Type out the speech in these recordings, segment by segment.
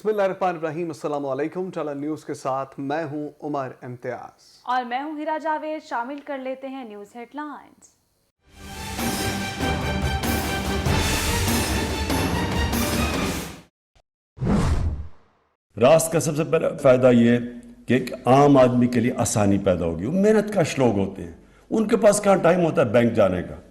बिस्मिल्लाहिर्रहमानिर्रहीम, अस्सलाम वालेकुम। टाला न्यूज़ के साथ मैं हूं उमर इम्तियाज और मैं हूं हिरा जावेद। शामिल कर लेते हैं न्यूज़ हेडलाइंस। रास्त का सबसे पहला फ़ायदा ये कि एक आम आदमी के लिए आसानी पैदा होगी। वो मेहनत कश लोग होते हैं, उनके पास कहाँ टाइम होता है बैंक जाने का,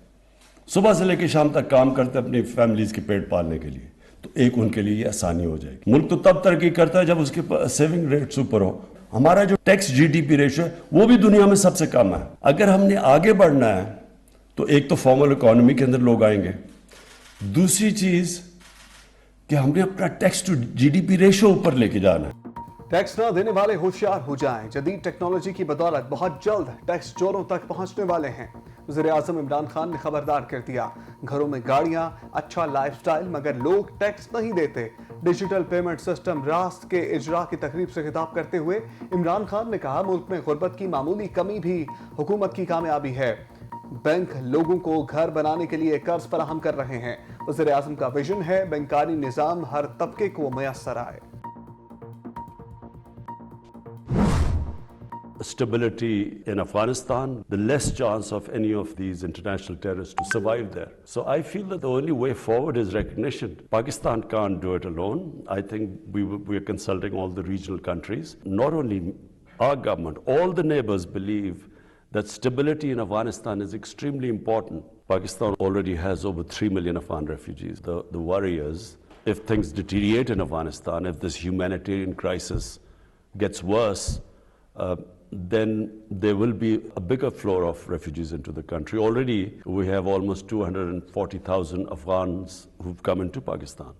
सुबह से लेकर शाम तक काम करते हैं अपनी फैमिलीज़ के पेट पालने के लिए। तो एक उनके लिए ये आसानी हो जाएगी। मुल्क तो तब तरक्की करता है जब उसके सेविंग रेट्स ऊपर हो। हमारा जो टैक्स जीडीपी रेशो है वो भी दुनिया में सबसे कम है। अगर हमने आगे बढ़ना है तो एक तो फॉर्मल इकोनॉमी के अंदर लोग आएंगे, दूसरी चीज़ कि हमने अपना टैक्स टू जीडीपी रेशो ऊपर लेके जाना है। टैक्स न देने वाले होशियार हो जाएं। जदीद टेक्नोलॉजी की बदौलत बहुत जल्द टैक्स चोरों तक पहुंचने वाले हैं। वज़ीर-ए-आज़म इमरान खान ने खबरदार कर दिया, घरों में गाड़ियां, अच्छा लाइफस्टाइल, मगर लोग टैक्स नहीं देते। डिजिटल पेमेंट सिस्टम रास्त के इजरा की तकरीब से खिताब करते हुए इमरान खान ने कहा, मुल्क में गुर्बत की मामूली कमी भी हुकूमत की कामयाबी है। बैंक लोगों को घर बनाने के लिए कर्ज फराहम कर रहे हैं। वज़ीर-ए-आज़म का विजन है बैंकारी निज़ाम हर तबके को मयस्सर आए। Stability in Afghanistan, the less chance of any of these international terrorists to survive there. So I feel that the only way forward is recognition. Pakistan can't do it alone. I think we are consulting all the regional countries. Not only our government, all the neighbors believe that stability in Afghanistan is extremely important. Pakistan already has over 3 million Afghan refugees. The worry is, if things deteriorate in Afghanistan, if this humanitarian crisis gets worse, then there will be a bigger flow of refugees into the country. Already we have almost 240,000 Afghans who've come into Pakistan.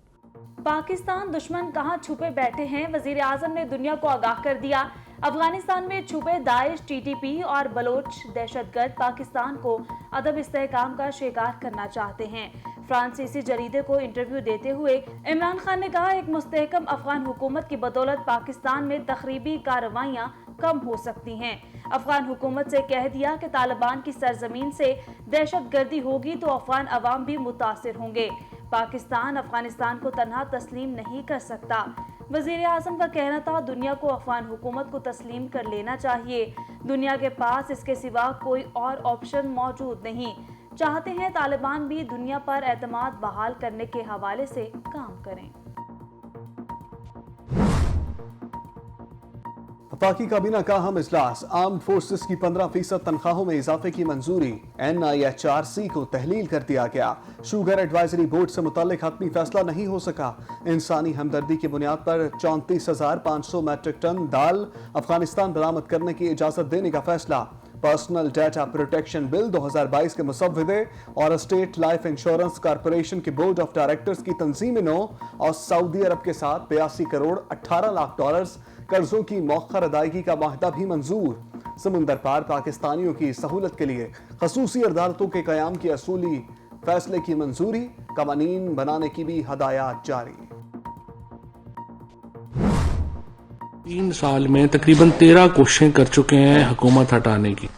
Pakistan दुश्मन कहां छुपे बैठे हैं, वजीर आजम ने दुनिया को आगाह कर दिया। अफगानिस्तान में छुपे दाइश, टीटीपी और बलोच दहशतगर्द पाकिस्तान को अदब इस्तेहकाम का शिकार करना चाहते हैं। फ्रांसीसी जरीदे को इंटरव्यू देते हुए इमरान खान ने कहा, एक मुस्तहकम अफगान हुकूमत की बदौलत पाकिस्तान में तखरीबी कार्रवाइयां कम हो सकती हैं। अफगान हुकूमत से कह दिया कि तालिबान की सरजमीन से दहशतगर्दी होगी तो अफगान अवाम भी मुतासिर होंगे। पाकिस्तान अफगानिस्तान को तन्हा तस्लीम नहीं कर सकता। वजीर आजम का कहना था, दुनिया को अफगान हुकूमत को तस्लीम कर लेना चाहिए। दुनिया के पास इसके सिवा कोई और ऑप्शन मौजूद नहीं। चाहते हैं तालिबान भी दुनिया पर एतमाद बहाल करने के हवाले से काम करें। वफाकी काबीना का अहम इजलास, आर्म्ड फोर्सेस की 15% तनख्वाहों में इजाफे की मंजूरी। NIHRC को तहलील कर दिया गया। शुगर एडवाइजरी बोर्ड से मुतालिक हतमी फैसला नहीं हो सका। इंसानी हमदर्दी की बुनियाद पर 34,500 मैट्रिक टन दाल अफगानिस्तान बरामद करने की इजाजत देने का फैसला। पर्सनल डाटा प्रोटेक्शन बिल 2022 के मुसव्विदे और स्टेट लाइफ इंश्योरेंस कॉर्पोरेशन के बोर्ड ऑफ डायरेक्टर्स की तंजीम नो और सऊदी अरब के साथ 82 करोड़ 18 लाख डॉलर्स कर्जों की मौखर अदायगी का माहदा भी मंजूर। समुंदर पार पाकिस्तानियों की सहूलत के लिए खसूसी अदालतों के कयाम की असूली फैसले की मंजूरी, कवानीन बनाने की भी हदायत जारी। 3 साल में तकरीबन 13 कोशिशें कर चुके हैं हुकूमत हटाने की।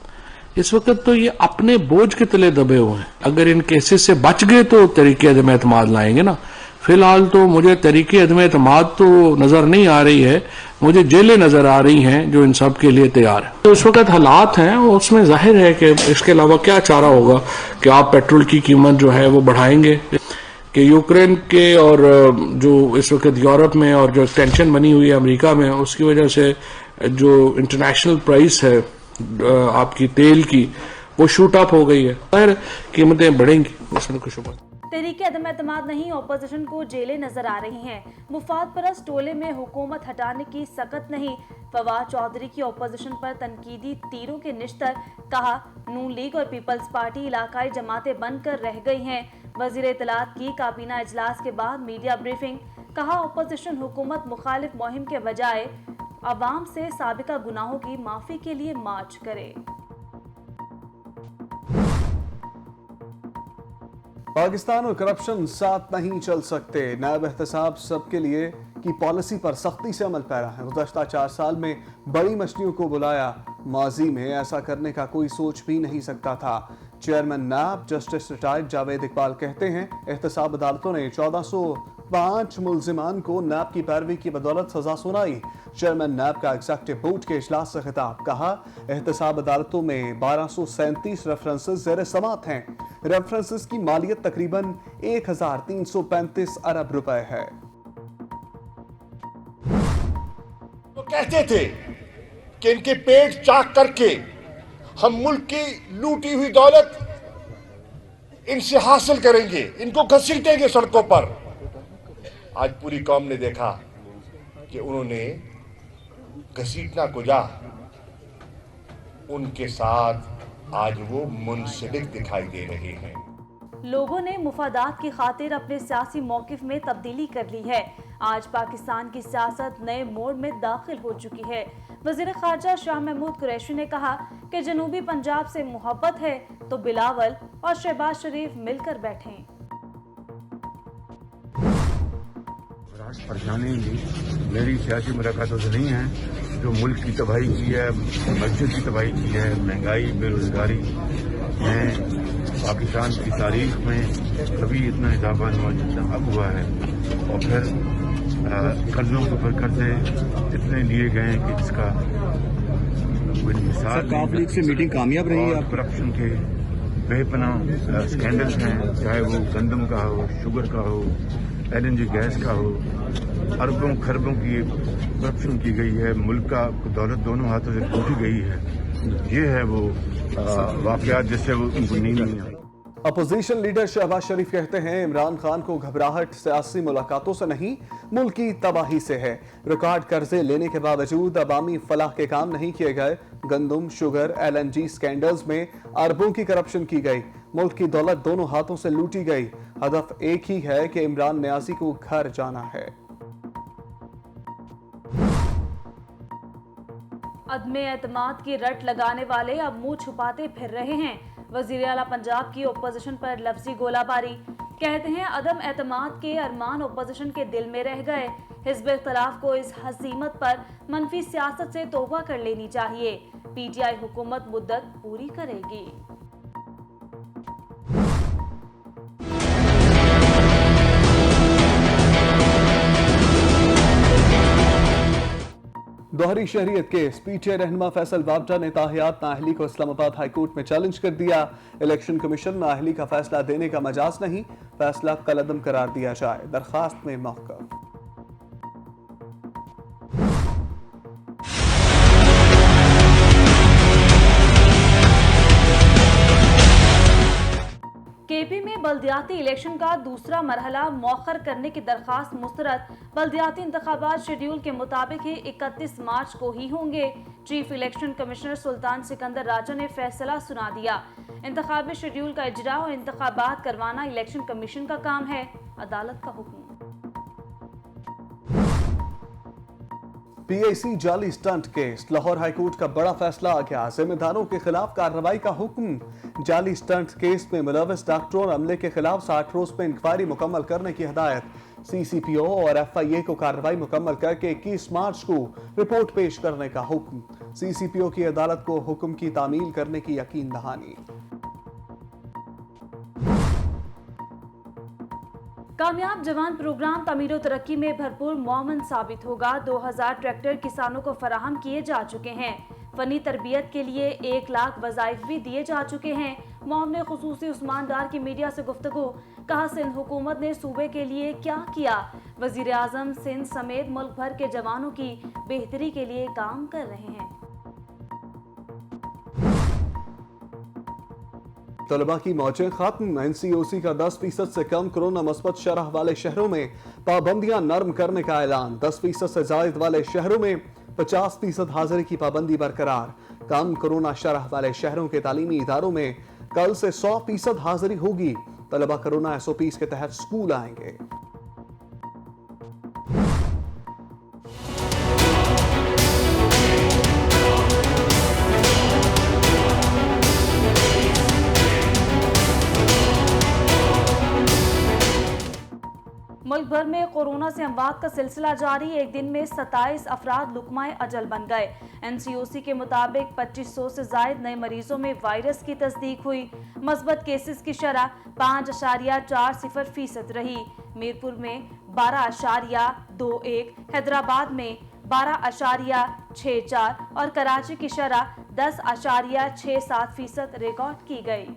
इस वक्त तो ये अपने बोझ के तले दबे हुए हैं। अगर इन केसेस से बच गए तो तरीके अदम एतमाद लाएंगे ना। फिलहाल तो मुझे तरीके अदम एतमाद तो नजर नहीं आ रही है, मुझे जेलें नजर आ रही हैं जो इन सब के लिए तैयार है। तो इस वक्त हालात हैं उसमें जाहिर है कि इसके अलावा क्या चारा होगा कि आप पेट्रोल की कीमत जो है वो बढ़ाएंगे कि यूक्रेन के और जो इस वक्त यूरोप में और जो टेंशन बनी हुई है अमेरिका में, उसकी वजह से जो इंटरनेशनल प्राइस है आपकी तेल की वो शूट अप हो गई है। जाहिर कीमतें बढ़ेंगी, इसमें कुछ शुबा। तरीके अदम एतमाद नहीं, अपोजिशन को जेलें नजर आ रही हैं। मुफाद परस्त टोले में हुकूमत हटाने की सकत नहीं। फवाद चौधरी की अपोजिशन पर तनकीदी तीरों के निश्तर, कहा नून लीग और पीपल्स पार्टी इलाकाई जमातें बनकर रह गई हैं। वजीर इत्तलात की काबीना इजलास के बाद मीडिया ब्रीफिंग, कहा अपोजिशन हुकूमत मुखालिफ मुहिम के बजाय अवाम से साबिका गुनाहों की माफी के लिए मार्च करे। पाकिस्तान और करप्शन साथ नहीं चल सकते। नायब एहतसाब सबके लिए की पॉलिसी पर सख्ती से अमल पैरा है। गुज़श्ता 4 साल में बड़ी मछलियों को बुलाया, माजी में ऐसा करने का कोई सोच भी नहीं सकता था। चेयरमैन नायब जस्टिस रिटायर्ड जावेद इकबाल कहते हैं, एहतसाब अदालतों ने 5 मुलजिमान को नैब की पैरवी की बदौलत सजा सुनाई। चेयरमैन नैब का एग्जीक्यूटिव बोर्ड के इजलास से खिताब, कहा एहतसाब अदालतों में 1237 रेफरेंसेस ज़ेर समात हैं। रेफरेंसेस की मालियत तकरीबन 1335 अरब रुपए है। तो कहते थे कि इनके पेट चाक करके हम मुल्क की लूटी हुई दौलत इनसे हासिल करेंगे, इनको घसीटेंगे सड़कों पर। आज पूरी कौम ने देखा कि उन्होंने घसीटना कुजा, उनके साथ आज वो मुंसलिक दिखाई दे रहे हैं। लोगों ने मुफादात की खातिर अपने सियासी मौकिफ में तब्दीली कर ली है। आज पाकिस्तान की सियासत नए मोड़ में दाखिल हो चुकी है। वज़ीर ख़ारजा शाह महमूद कुरैशी ने कहा कि जनूबी पंजाब से मोहब्बत है तो बिलावल और शहबाज शरीफ मिलकर बैठें। परेशानी मेरी सियासी मुलाकातों से नहीं है, जो मुल्क की तबाही की है, मस्जिद की तबाही की है, महंगाई, बेरोजगारी में पाकिस्तान की तारीख में कभी इतना इजाफा नहीं हुआ जितना अब हुआ है। और फिर कर्जों के ऊपर कर्जे इतने लिए गए हैं कि इसका कोई मिसाल लीग से मीटिंग कामयाब रही है। करप्शन के बेपनाह स्कैंडल्स हैं, चाहे वो गंदम का हो, शुगर का हो, LNG गैस का हो, अरबों खरबों की करप्शन की गई है, मुल्क का दौलत दोनों हाथों से लूटी गई है। ये है वो वाकयात जिससे वो उनको नींद नहीं आई। अपोजिशन लीडर शहबाज शरीफ कहते हैं इमरान खान को घबराहट सियासी मुलाकातों से नहीं, मुल्क की तबाही से है। रिकॉर्ड कर्जे लेने के बावजूद अवामी फलाह के काम नहीं किए गए। गंदम, शुगर, LNG स्कैंडल्स में अरबों की करप्शन की गई। मुल्क की दौलत दोनों हाथों से लूटी गई। हदफ एक ही है कि इमरान न्याजी को घर जाना है। अदमे एतमाद की रट लगाने वाले अब मुंह छुपाते फिर रहे हैं। वजीर आला पंजाब की ओपोजिशन पर लफ्जी गोलाबारी। कहते हैं अदम एतमाद के अरमान ओपोजिशन के दिल में रह गए। हिज़्ब इख्तिलाफ को इस हसीमत पर मनफी सियासत से तौबा कर लेनी चाहिए। PTI हुकूमत मुद्दत पूरी करेगी। दोहरी शहरियत केस, PTI रहनुमा फैसल बाबटा ने ताहियात नाअहली को इस्लामाबाद हाई कोर्ट में चैलेंज कर दिया। इलेक्शन कमीशन नाअहली का फैसला देने का मजाज नहीं, फैसला कलअदम करार दिया जाए। दरखास्त में मौक़िफ़। KP में बल्दियाती इलेक्शन का दूसरा मरहला मौखर करने की दरखास्त मुस्तरद। बल्दियाती इंतखाबात शेड्यूल के मुताबिक ही 31 मार्च को ही होंगे। चीफ इलेक्शन कमिश्नर सुल्तान सिकंदर राजा ने फैसला सुना दिया। इंतखाबी शेड्यूल का इजरा और इंतखाबात करवाना इलेक्शन कमीशन का काम है, अदालत का हुक्म। PAC जाली स्टंट केस, लाहौर हाईकोर्ट का बड़ा फैसला आ गया। जिम्मेदारों के खिलाफ कार्रवाई का हुक्म। जाली स्टंट केस में मुलविस डॉक्टरों और अमले के खिलाफ 60 रोज में इंक्वायरी मुकम्मल करने की हिदायत। CCPO और FIA को कार्रवाई मुकम्मल करके 21 मार्च को रिपोर्ट पेश करने का हुक्म। CCPO की अदालत को हुक्म की तामील करने की यकीन दहानी। कामयाब जवान प्रोग्राम तमीर तरक्की में भरपूर मौमन साबित होगा। 2000 ट्रैक्टर किसानों को फराहम किए जा चुके हैं। फनी तरबियत के लिए 1 लाख वज़ाइफ भी दिए जा चुके हैं। मौम ने खुसूसी उस्मान डार की मीडिया से गुफ्तगू, कहा सिंध हुकूमत ने सूबे के लिए क्या किया। वजीर आजम सिंध समेत मुल्क भर के जवानों की बेहतरी के लिए काम कर रहे हैं। तलबा की मौजें खत्म। NCOC का 10% से कम कोरोना मस्बत शरह वाले शहरों में पाबंदियां नरम करने का ऐलान। 10% से जायद वाले शहरों में 50% हाजिरी की पाबंदी बरकरार। कम कोरोना शरह वाले शहरों के तालीमी इदारों में कल से 100% हाजिरी होगी। तलबा कोरोना SOPs के तहत स्कूल आएंगे। मुल्क भर में कोरोना से अमवात का सिलसिला जारी। एक दिन में 27 अफराद लुकमाए अजल बन गए। NCOC के मुताबिक 2500 से जायद नए मरीजों में वायरस की तस्दीक हुई। मस्बत केसेस की शरह 5.40% रही। मीरपुर में 12.21, हैदराबाद में 12.64 और कराची की शरह 10.67% रिकॉर्ड की गई।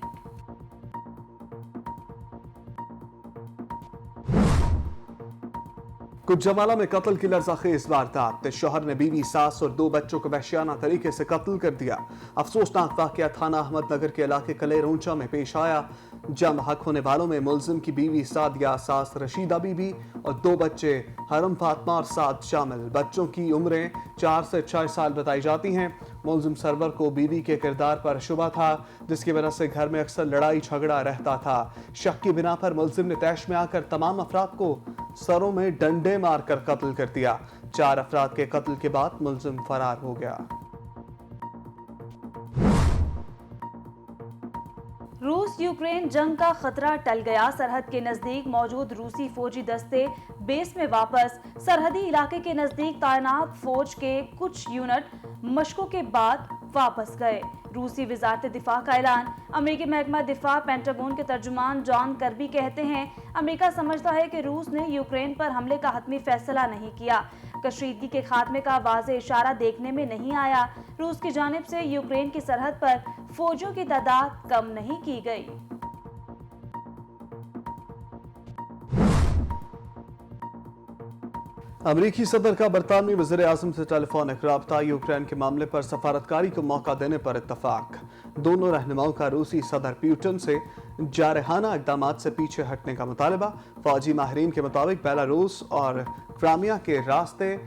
कुछ जमाला में कत्ल की लर्ज़ाखेज़ वारदात। शौहर ने बीवी, सास और 2 बच्चों को वहशियाना तरीके से कत्ल कर दिया। अफसोसनाक वाक़या थाना अहमदनगर के इलाके कलेरऊंचा में पेश आया। जम हक होने वालों में मुलजिम की बीवी सादिया, सास रशीदा बीबी और 2 बच्चे हरम फातमा और साद शामिल। बच्चों की उम्रें 4 से 6 साल बताई जाती हैं। मुलजिम सरवर को बीवी के किरदार पर शुबा था, जिसकी वजह से घर में अक्सर लड़ाई झगड़ा रहता था। शक की बिना पर मुलजिम ने तैश में आकर तमाम अफराद को सरों में डंडे मारकर कत्ल कर दिया। 4 अफराद के कत्ल के बाद मुलजिम फरार हो गया। रूस यूक्रेन जंग का खतरा टल गया। सरहद के नजदीक मौजूद रूसी फौजी दस्ते बेस में वापस। सरहदी इलाके के नजदीक तैनात फौज के कुछ यूनिट मशकों के बाद वापस गए। रूसी वजारत दिफा का ऐलान। अमेरिकी महकमा दिफा पेंटागन के तर्जुमान जॉन कर्बी कहते हैं, अमेरिका समझता है कि रूस ने यूक्रेन पर हमले का हतमी फैसला नहीं किया। कशीदगी के खात्मे का वाज़ेह इशारा देखने में नहीं आया। रूस की जानिब से यूक्रेन की सरहद पर फौजियों की तादाद कम नहीं की गई। अमरीकी सदर का बरतानवी वज़ीर आज़म से टेलीफोनिक राब्ता। यूक्रेन के मामले पर सफारतकारी को मौका देने पर इत्तफाक। दोनों रहनुमाओं का रूसी सदर पुतिन से जारहाना इक़दामात से पीछे हटने का मुतालबा। फौजी माहिरीन के मुताबिक बेलारूस और क्राइमिया के रास्ते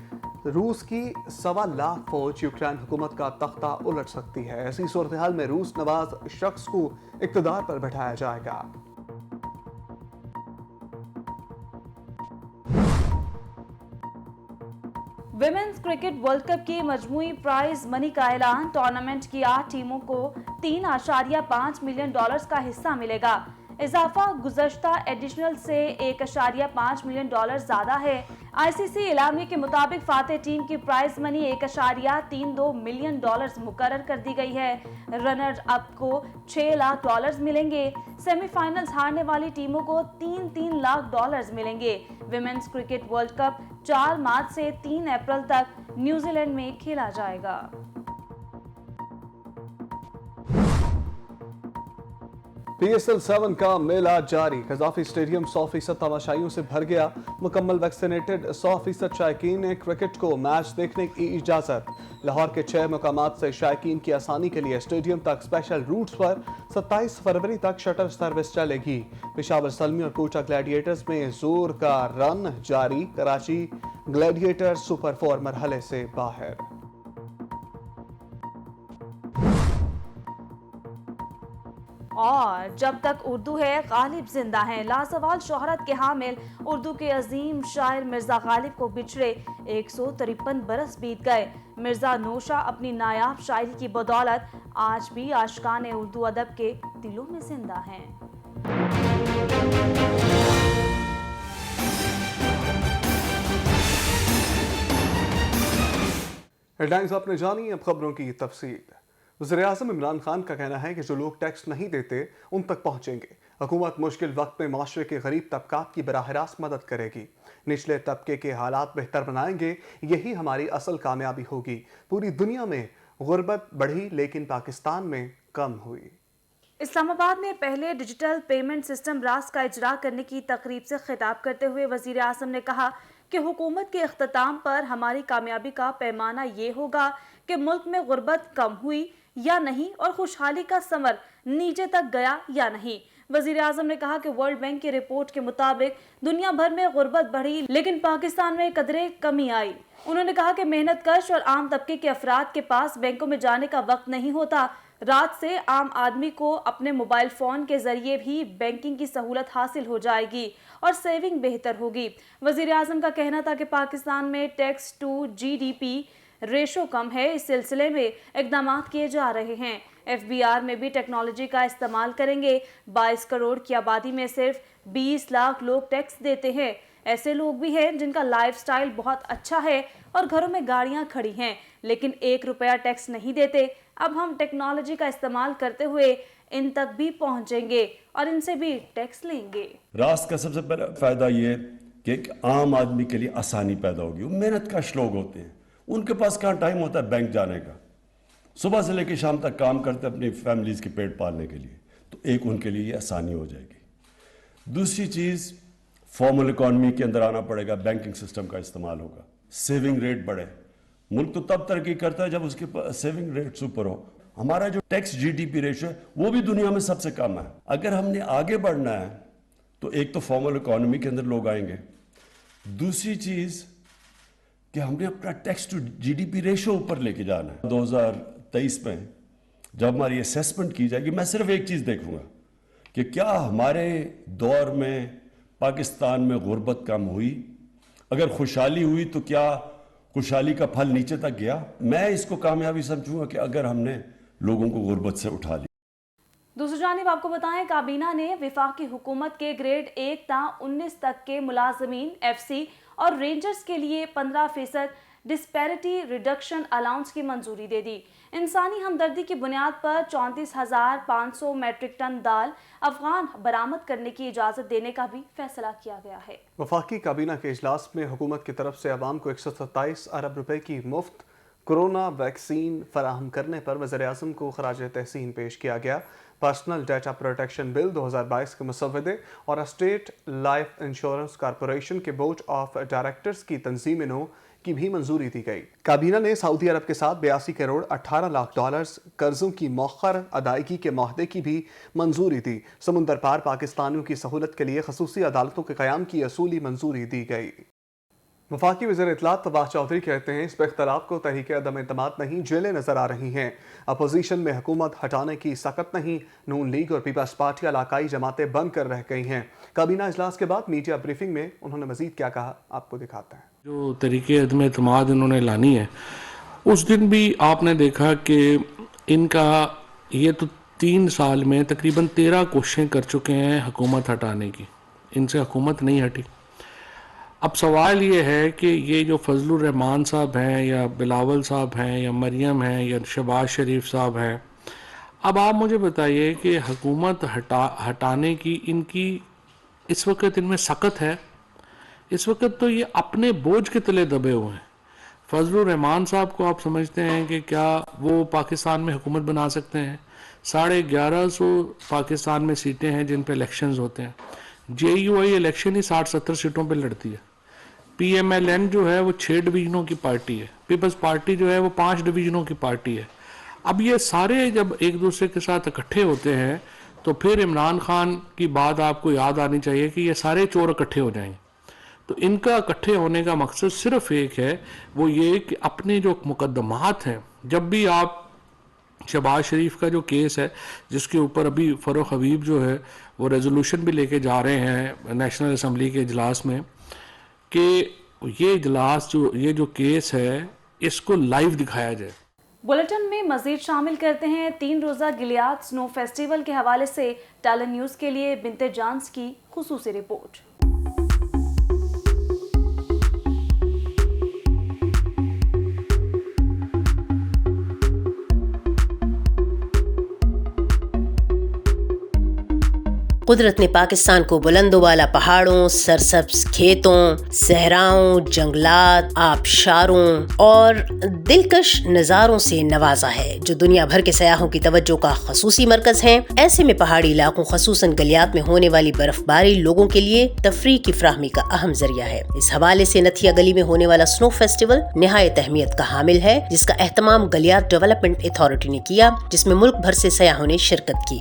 रूस की 1.25 लाख फौज यूक्रेन हुकूमत का तख्ता उलट सकती है। ऐसी सूरत हाल में रूस नवाज शख्स को इक़्तिदार पर बैठाया जाएगा। विमेंस क्रिकेट वर्ल्ड कप की मजमूई प्राइज मनी का ऐलान। टूर्नामेंट की 8 टीमों को $3.5 मिलियन का हिस्सा मिलेगा। इजाफा गुज़श्ता एडिशनल से $1.5 मिलियन ज्यादा है। आईसीसी इलामी के मुताबिक फातेह टीम की प्राइज मनी $1.32 मिलियन मुकर्रर कर दी गई है। रनर अप को $6 लाख मिलेंगे। सेमीफाइनल्स हारने वाली टीमों को $3 लाख मिलेंगे। विमेंस क्रिकेट वर्ल्ड कप 4 मार्च से 3 अप्रैल तक न्यूजीलैंड में खेला जाएगा। PSL 7 का मेला जारी। कज़ाफी स्टेडियम 100% तमाशाइयों से भर गया। मुकम्मल वैक्सीनेटेड 100% शायकीन ने क्रिकेट को मैच देखने की इजाज़त। लाहौर के 6 मुकामात से शायकीन की आसानी के लिए स्टेडियम तक स्पेशल रूट्स पर 27 फरवरी तक शटल सर्विस चलेगी। पेशावर सलमी और कोटा ग्लैडिएटर्स में जोर का रन जारी। कराची ग्लैडिएटर सुपर 4 मरहले से बाहर। और जब तक उर्दू है गालिब जिंदा है। लाजवाल शोहरत के हामिल उर्दू के अजीम शायर मिर्जा गालिब को बिछड़े 153 बरस बीत गए। मिर्जा नौशा अपनी नायाब शायरी की बदौलत आज भी आशिकान उर्दू अदब के दिलों में जिंदा हैं। हेडलाइंस आपने जानी, अब खबरों की तफसील। वज़ीर-ए-आज़म इमरान खान का कहना है कि जो लोग टैक्स नहीं देते उन तक पहुंचेंगे। हुकूमत मुश्किल वक्त में माशरे के गरीब तबकात की बराह रास्त मदद करेगी। निचले तबके के हालात बेहतर बनाएंगे, यही हमारी असल कामयाबी होगी। पूरी दुनिया में गुर्बत बढ़ी लेकिन पाकिस्तान में कम हुई। इस्लामाबाद में पहले डिजिटल पेमेंट सिस्टम रास का इजरा करने की तकरीब से खिताब करते हुए वज़ीर आज़म ने कहा कि हुकूमत के इख्तिताम पर हमारी कामयाबी का पैमाना ये होगा कि मुल्क में गुर्बत कम हुई या नहीं और खुशहाली का समर नीचे तक गया या नहीं। वज़ीर आज़म ने कहा कि वर्ल्ड बैंक की रिपोर्ट के मुताबिक दुनिया भर में गुर्बत बढ़ी लेकिन पाकिस्तान में कदरे कमी आई। उन्होंने कहा कि मेहनत कश और आम तबके के अफराद के पास बैंकों में जाने का वक्त नहीं होता। रात से आम आदमी को अपने मोबाइल फ़ोन के ज़रिए भी बैंकिंग की सहूलत हासिल हो जाएगी और सेविंग बेहतर होगी। वज़ीर आज़म का कहना था कि पाकिस्तान में टैक्स टू GDP रेशो कम है, इस सिलसिले में इक़दाम किए जा रहे हैं। FBR में भी टेक्नोलॉजी का इस्तेमाल करेंगे। 22 करोड़ की आबादी में सिर्फ 20 लाख लोग टैक्स देते हैं। ऐसे लोग भी हैं जिनका लाइफस्टाइल बहुत अच्छा है और घरों में गाड़ियां खड़ी हैं लेकिन 1 रुपया टैक्स नहीं देते। अब हम टेक्नोलॉजी का इस्तेमाल करते हुए इन तक भी पहुंचेंगे और इनसे भी टैक्स लेंगे। रास्त का सबसे बड़ा फायदा ये کہ ایک عام آدمی کے لیے آسانی پیدا ہوگی. وہ محنت کش لوگ ہوتے ہیں, ان کے پاس کہاں ٹائم ہوتا ہے بینک جانے کا, صبح سے لے کے شام تک کام کرتے اپنی فیملیز کے پیٹ پالنے کے لیے. تو ایک ان کے لیے یہ آسانی ہو جائے گی. دوسری چیز, فارمل اکانومی کے اندر آنا پڑے گا, بینکنگ سسٹم کا استعمال ہوگا, سیونگ ریٹ بڑھے. ملک تو تب ترقی کرتا ہے جب اس کے سیونگ ریٹ سپر ہو. ہمارا جو tax G D P ratio ہے وہ بھی دنیا میں سب سے کم ہے. اگر ہم نے آگے بڑھنا ہے تو ایک تو فارمل اکانومی کے اندر لوگ آئیں گے, دوسری چیز کہ ہم نے اپنا tax to G D P ratio اوپر لے کے جانا ہے. 2023 میں جب ہماری اسیسمنٹ کی جائے گی, میں صرف ایک چیز دیکھوں گا کہ کیا ہمارے دور میں پاکستان میں غربت کم ہوئی, اگر خوشحالی ہوئی تو کیا خوشحالی کا پھل نیچے تک گیا. میں اس کو کامیابی سمجھوں گا کہ اگر ہم نے لوگوں کو غربت سے اٹھا لیا. دوسری جانب آپ کو بتائیں, کابینہ نے وفاقی حکومت کے گریڈ 1 تا 19 تک کے ملازمین, ایف سی اور رینجرز کے لیے 15% ڈسپیرٹی ریڈکشن الاؤنس کی منظوری دے دی. انسانی ہمدردی کی بنیاد پر 34,500 میٹرک ٹن دال افغان برآمد کرنے کی اجازت دینے کا بھی فیصلہ کیا گیا ہے. وفاقی کابینہ کے اجلاس میں حکومت کی طرف سے عوام کو 127 ارب روپے کی مفت کورونا ویکسین فراہم کرنے پر وزیر اعظم کو خراج تحسین پیش کیا گیا. پرسنل ڈیٹا پروٹیکشن بل 2022 کے مسودے اور اسٹیٹ لائف انشورنس کارپوریشن کے بورڈ آف ڈائریکٹرز کی تنظیم نو کی بھی منظوری دی گئی. کابینہ نے سعودی عرب کے ساتھ 82 کروڑ 18 لاکھ ڈالرز قرضوں کی مؤخر ادائیگی کے معاہدے کی بھی منظوری دی. سمندر پار پاکستانیوں کی سہولت کے لیے خصوصی عدالتوں کے قیام کی اصولی منظوری دی گئی. وفاقی وزیر اطلاعات فواد چودھری کہتے ہیں اس پہ اختلاف کو تحریک عدم اعتماد نہیں, جیلیں نظر آ رہی ہیں. اپوزیشن میں حکومت ہٹانے کی سخت نہیں, نون لیگ اور پیپلز پارٹی علاقائی جماعتیں بند کر رہ گئی ہیں. کابینہ اجلاس کے بعد میڈیا بریفنگ میں انہوں نے مزید کیا کہا, آپ کو دکھاتے ہیں. جو تحریک عدم اعتماد انہوں نے لانی ہے, اس دن بھی آپ نے دیکھا کہ ان کا یہ تو 3 سال میں تقریباً 13 کوششیں کر چکے ہیں حکومت ہٹانے کی, ان سے حکومت نہیں ہٹی. اب سوال یہ ہے کہ یہ جو فضل الرحمان صاحب ہیں یا بلاول صاحب ہیں یا مریم ہیں یا شہباز شریف صاحب ہیں, اب آپ مجھے بتائیے کہ حکومت ہٹانے کی ان کی اس وقت ان میں سخت ہے. اس وقت تو یہ اپنے بوجھ کے تلے دبے ہوئے ہیں. فضل الرحمان صاحب کو آپ سمجھتے ہیں کہ کیا وہ پاکستان میں حکومت بنا سکتے ہیں؟ 1150 پاکستان میں سیٹیں ہیں جن پہ الیکشنز ہوتے ہیں. جے یو آئی الیکشن ہی 60-70 سیٹوں پہ لڑتی ہے. پی ایم ایل این جو ہے وہ 6 ڈویژنوں کی پارٹی ہے. پیپلز پارٹی جو ہے وہ 5 ڈویژنوں کی پارٹی ہے. اب یہ سارے جب ایک دوسرے کے ساتھ اکٹھے ہوتے ہیں تو پھر عمران خان کی بات آپ کو یاد آنی چاہیے کہ یہ سارے چور اکٹھے ہو جائیں. تو ان کا اکٹھے ہونے کا مقصد صرف ایک ہے, وہ یہ کہ اپنے جو مقدمات ہیں, جب بھی آپ شہباز شریف کا جو کیس ہے جس کے اوپر ابھی فاروق حبیب جو ہے وہ ریزولوشن بھی لے کے جا رہے ہیں نیشنل اسمبلی کے اجلاس میں, کہ یہ اجلاس یہ جو کیس ہے اس کو لائیو دکھایا جائے. بلیٹن میں مزید شامل کرتے ہیں 3 روزہ گلیاد سنو فیسٹیول کے حوالے سے ٹیلن نیوز کے لیے بنت جانس کی خصوصی رپورٹ. قدرت نے پاکستان کو بلند و بالا پہاڑوں, سرسبز کھیتوں, صحراؤں, جنگلات, آبشاروں اور دلکش نظاروں سے نوازا ہے جو دنیا بھر کے سیاحوں کی توجہ کا خصوصی مرکز ہیں. ایسے میں پہاڑی علاقوں خصوصاً گلیات میں ہونے والی برف باری لوگوں کے لیے تفریح کی فراہمی کا اہم ذریعہ ہے. اس حوالے سے نتھیا گلی میں ہونے والا سنو فیسٹیول نہایت اہمیت کا حامل ہے, جس کا اہتمام گلیات ڈیولپمنٹ اتھارٹی نے کیا, جس میں ملک بھر سے سیاحوں نے شرکت کی.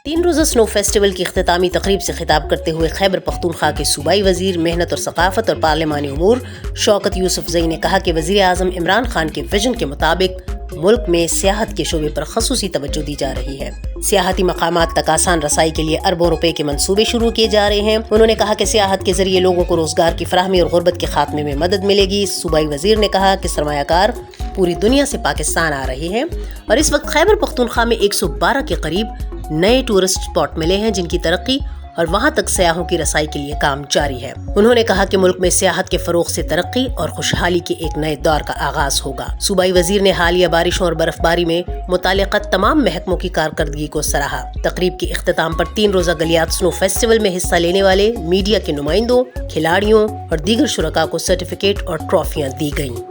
3 روزہ سنو فیسٹیول کی اختتامی تقریب سے خطاب کرتے ہوئے خیبر پختونخوا کے صوبائی وزیر محنت اور ثقافت اور پارلیمانی امور شوکت یوسف زئی نے کہا کہ وزیر اعظم عمران خان کے ویژن کے مطابق ملک میں سیاحت کے شعبے پر خصوصی توجہ دی جا رہی ہے. سیاحتی مقامات تک آسان رسائی کے لیے اربوں روپے کے منصوبے شروع کیے جا رہے ہیں. انہوں نے کہا کہ سیاحت کے ذریعے لوگوں کو روزگار کی فراہمی اور غربت کے خاتمے میں مدد ملے گی. صوبائی وزیر نے کہا کہ سرمایہ کار پوری دنیا سے پاکستان آ رہے ہیں اور اس وقت خیبر پختونخوا میں 112 کے قریب نئے ٹورسٹ اسپاٹ ملے ہیں جن کی ترقی اور وہاں تک سیاحوں کی رسائی کے لیے کام جاری ہے۔ انہوں نے کہا کہ ملک میں سیاحت کے فروغ سے ترقی اور خوشحالی کے ایک نئے دور کا آغاز ہوگا۔ صوبائی وزیر نے حالیہ بارشوں اور برف باری میں متعلقہ تمام محکموں کی کارکردگی کو سراہا۔ تقریب کے اختتام پر 3 روزہ گلیات سنو فیسٹیول میں حصہ لینے والے میڈیا کے نمائندوں، کھلاڑیوں اور دیگر شرکاء کو سرٹیفکیٹ اور ٹرافیاں دی گئیں۔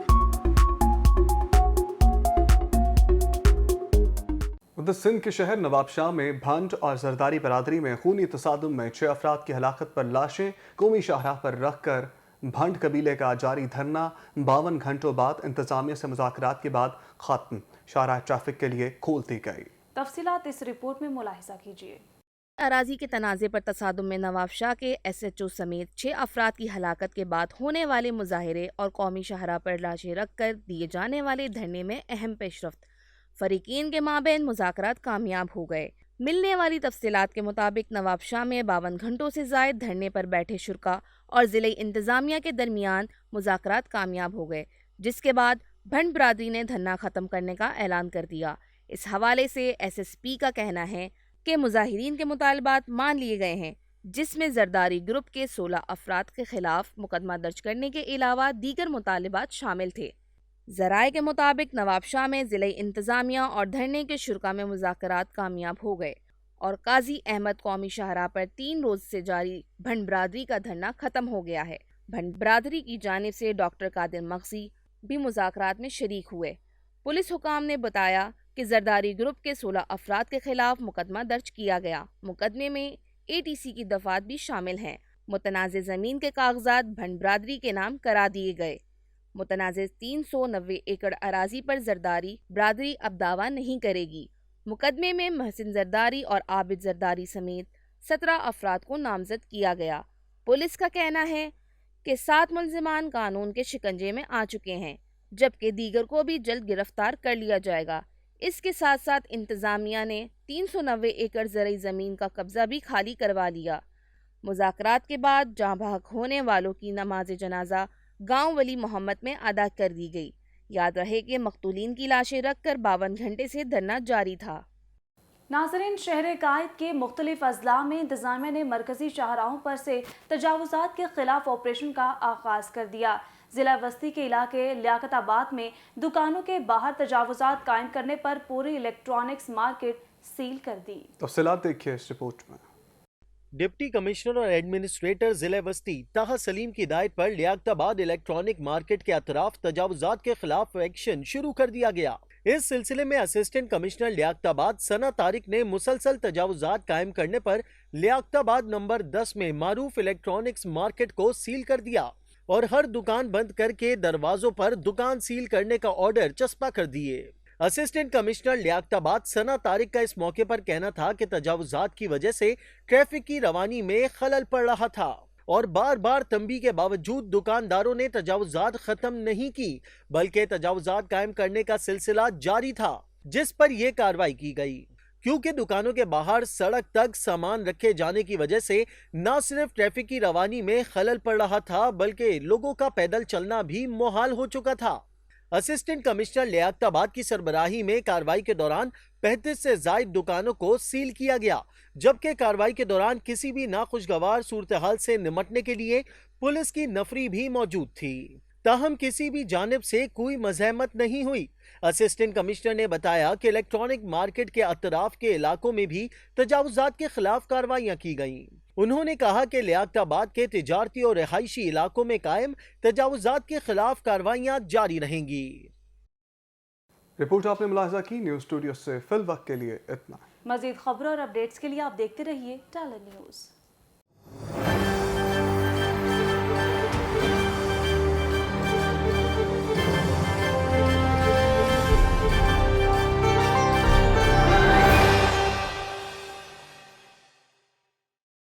ادھر سندھ کے شہر نواب شاہ میں بھنڈ اور زرداری برادری میں خونی تصادم میں 6 افراد کی ہلاکت پر لاشیں قومی شاہراہ پر رکھ کر بھنڈ قبیلے کا جاری دھرنا 52 گھنٹوں بعد انتظامیہ سے مذاکرات کے بعد ختم۔ شاہراہ ٹریفک کے لیے کھول دی گئی۔ تفصیلات اس رپورٹ میں ملاحظہ کیجیے۔ اراضی کے تنازع پر تصادم میں نواب شاہ کے ایس ایچ او سمیت 6 افراد کی ہلاکت کے بعد ہونے والے مظاہرے اور قومی شاہراہ پر لاشیں رکھ کر دیے جانے والے دھرنے میں اہم پیش رفت۔ فریقین کے مابین مذاکرات کامیاب ہو گئے۔ ملنے والی تفصیلات کے مطابق نواب شاہ میں 52 گھنٹوں سے زائد دھرنے پر بیٹھے شرکاء اور ضلعی انتظامیہ کے درمیان مذاکرات کامیاب ہو گئے، جس کے بعد بھنڈ برادری نے دھرنا ختم کرنے کا اعلان کر دیا۔ اس حوالے سے ایس ایس پی کا کہنا ہے کہ مظاہرین کے مطالبات مان لیے گئے ہیں، جس میں زرداری گروپ کے 16 افراد کے خلاف مقدمہ درج کرنے کے علاوہ دیگر مطالبات شامل تھے۔ ذرائع کے مطابق نواب شاہ میں ضلعی انتظامیہ اور دھرنے کے شرکاء میں مذاکرات کامیاب ہو گئے اور قاضی احمد قومی شاہراہ پر 3 روز سے جاری بھنڈ برادری کا دھرنا ختم ہو گیا ہے۔ بھنڈ برادری کی جانب سے ڈاکٹر قادر مغزی بھی مذاکرات میں شریک ہوئے۔ پولیس حکام نے بتایا کہ زرداری گروپ کے 16 افراد کے خلاف مقدمہ درج کیا گیا۔ مقدمے میں ATC کی دفعات بھی شامل ہیں۔ متنازع زمین کے کاغذات بھنڈ برادری کے نام کرا دیے گئے۔ متنازع 390 ایکڑ اراضی پر زرداری برادری اب دعویٰ نہیں کرے گی۔ مقدمے میں محسن زرداری اور عابد زرداری سمیت 17 افراد کو نامزد کیا گیا۔ پولیس کا کہنا ہے کہ 7 ملزمان قانون کے شکنجے میں آ چکے ہیں، جبکہ دیگر کو بھی جلد گرفتار کر لیا جائے گا۔ اس کے ساتھ ساتھ انتظامیہ نے 390 ایکڑ زرعی زمین کا قبضہ بھی خالی کروا لیا۔ مذاکرات کے بعد جاں بحق ہونے والوں کی نماز جنازہ گاؤں ولی محمد میں ادا کر دی گئی۔ یاد رہے کہ مقتولین کی لاشیں رکھ کر 52 گھنٹے سے دھرنا جاری تھا۔ ناظرین، شہر قائد کے مختلف اضلاع میں انتظامیہ نے مرکزی شاہراہوں پر سے تجاوزات کے خلاف آپریشن کا آغاز کر دیا۔ ضلع وسطی کے علاقے لیاقت آباد میں دکانوں کے باہر تجاوزات قائم کرنے پر پوری الیکٹرانکس مارکیٹ سیل کر دی۔ تفصیلات دیکھیے اس رپورٹ میں۔ ڈپٹی کمشنر اور ایڈمنسٹریٹر ضلع وسطی طاہر سلیم کی ہدایت پر لیاقت آباد الیکٹرانک مارکیٹ کے اطراف تجاوزات کے خلاف ایکشن شروع کر دیا گیا۔ اس سلسلے میں اسسٹنٹ کمشنر لیاقت آباد ثنا طارق نے مسلسل تجاوزات قائم کرنے پر لیاقت آباد نمبر 10 میں معروف الیکٹرانکس مارکیٹ کو سیل کر دیا اور ہر دکان بند کر کے دروازوں پر دکان سیل کرنے کا آرڈر چسپاں کر دیے۔ اسسٹنٹ کمشنر لیاقت آباد ثنا طارق کا اس موقع پر کہنا تھا کہ تجاوزات کی وجہ سے ٹریفک کی روانی میں خلل پڑ رہا تھا اور بار بار تنبیہ کے باوجود دکانداروں نے تجاوزات ختم نہیں کی، بلکہ تجاوزات قائم کرنے کا سلسلہ جاری تھا، جس پر یہ کارروائی کی گئی۔ کیونکہ دکانوں کے باہر سڑک تک سامان رکھے جانے کی وجہ سے نہ صرف ٹریفک کی روانی میں خلل پڑ رہا تھا بلکہ لوگوں کا پیدل چلنا بھی محال ہو چکا تھا۔ اسسٹنٹ کمشنر لیاقت آباد کی سربراہی میں کارروائی کے دوران 35 سے زائد دکانوں کو سیل کیا گیا، جبکہ کارروائی کے دوران کسی بھی ناخوشگوار صورتحال سے نمٹنے کے لیے پولیس کی نفری بھی موجود تھی، تاہم کسی بھی جانب سے کوئی مزاحمت نہیں ہوئی۔ اسسٹنٹ کمشنر نے بتایا کہ الیکٹرانک مارکیٹ کے اطراف کے علاقوں میں بھی تجاوزات کے خلاف کارروائیاں کی گئیں۔ انہوں نے کہا کہ لیاقت آباد کے تجارتی اور رہائشی علاقوں میں قائم تجاوزات کے خلاف کارروائیاں جاری رہیں گی۔ رپورٹ آپ نے ملاحظہ کی۔ نیوز اسٹوڈیو سے فی الوقت کے لیے اتنا۔ مزید خبروں اور اپڈیٹس کے لیے آپ دیکھتے رہیے ٹیلر نیوز۔